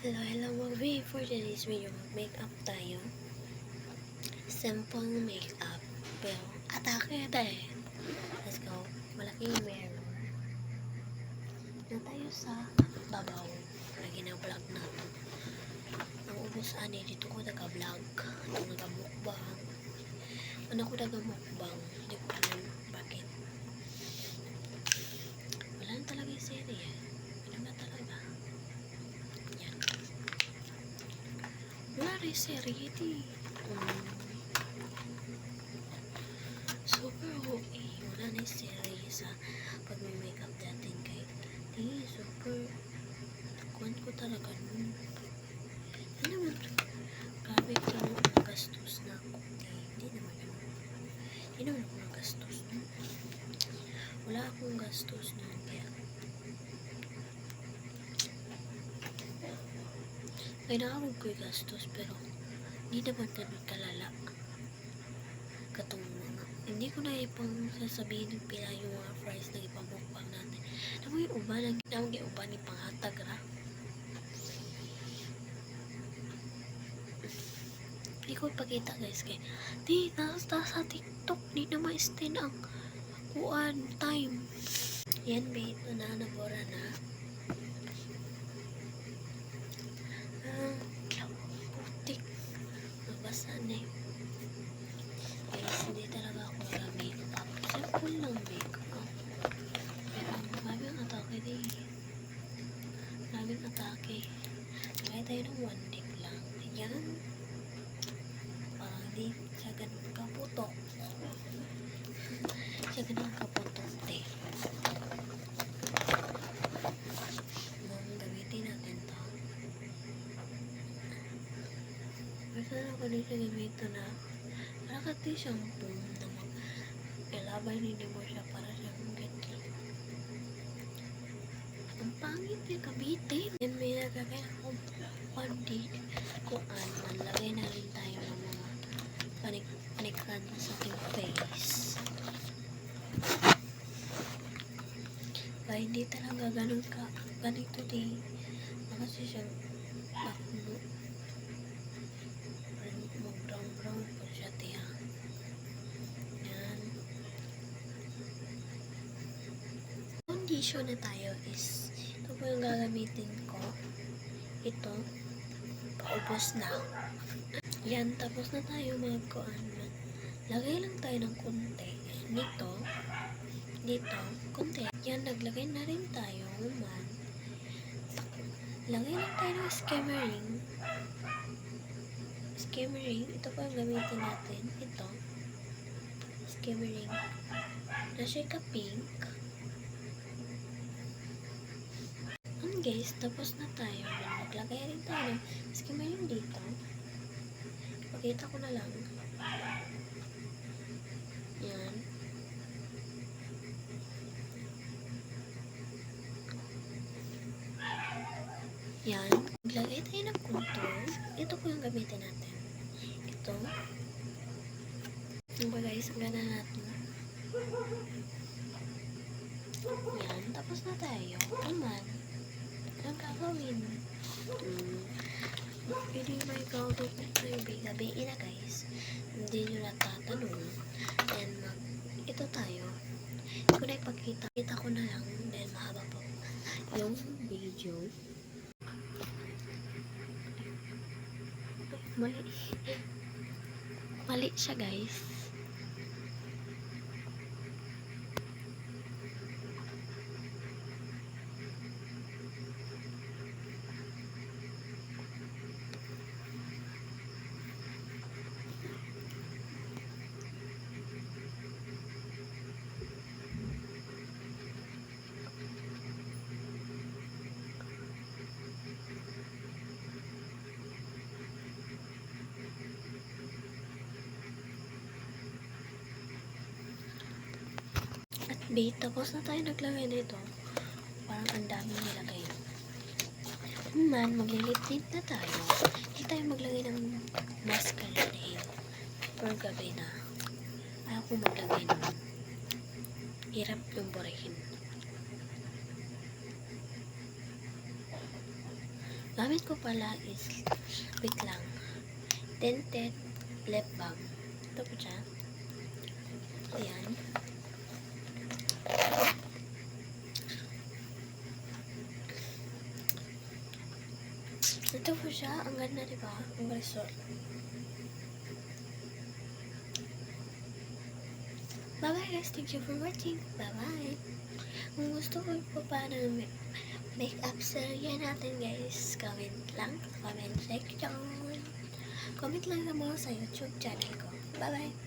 Hello mga babe. For today's video, mag-makeup tayo. Simple makeup. Pero, atake tayo. Let's go. Malaking mirror. Na tayo sa babaw. Lagi na vlog natin. Ang ubos ani, dito ko nag-vlog. Ito nag-mukbang. Ano ko nag-mukbang? Hindi ko alam bakit. Wala na talaga yung serye. Ano na talaga? Yan. Wala rin serye ito. Super okay. Wala na yung serye sa pag may makeup dating kay super kuwan ko talaga nun. Hindi naman grabe ko yung gastos na ako. Hindi naman ako nagastos nun. Wala akong gastos nun kaya may nakawag ko yung gastos pero hindi naman ganun kalala katong mga hindi ko na ipang sasabihin ng pila yung mga fries na ipamukbang natin na mo yung uban yung uban ni panghatag ra hindi ko ipakita guys kaya di nasa sa TikTok di na ma-extend ang kuan time yan ba ito na nabora na putik mabasa na eh guys hindi talaga ako mag-makeup simple lang makeup pero maraming atake di maraming atake lagay tayo ng one dip lang yan parang di siya ganun kaputok siya ganun kaputok di nung gamitin natin to basta na ako dito gamito na nakati shampoo na ilabay hindi mo siya para siyang ganito ang pangit niya kabitin yan may nagagay akong pandi kung ano lagay na rin tayo ng mga panikan sa ating face kaya hindi talaga ganun ka ganito din kasi siyang bakno mag-brown po siya tiya yan foundation na tayo is ito po yung gagamitin ko ito paubos na yan tapos na tayo magkuan lagay lang tayo ng konti dito konti yan naglagay na rin tayo man lagay lang tayo ng skimmering ito po yung gamitin natin ito skimmering na siya ka pink guys tapos na tayo maglagay rin tayo ng skimmering dito pakita ko na lang yan yan maglagay tayo ng contour ito po yung gamitin natin ito yung ba guys ang gana natin yan tapos na tayo naman ang gagawin hindi may gagawin tayo gabiin na guys hindi nyo natatanong then ito tayo hindi ko na ipakita kita ko na lang then mahaba po yung video mali siya guys tapos na tayo naglagay nito parang ang dami nilagay man maglilip tint na tayo hindi tayo maglagay ng mascara nail per gabi na ayaw ko maglagay naman hirap yung borihin Gamit ko pala is, wait lang, tinted lip balm. Ito po siya. Ayan. Ito po siya. Ang ganda, diba? Ang resort. Bye-bye guys. Thank you for watching. Bye-bye. Kung gusto ko po pa ng make-up serye natin guys, comment lang. Comment section. Comment lang sa mga sa YouTube channel ko. Bye-bye.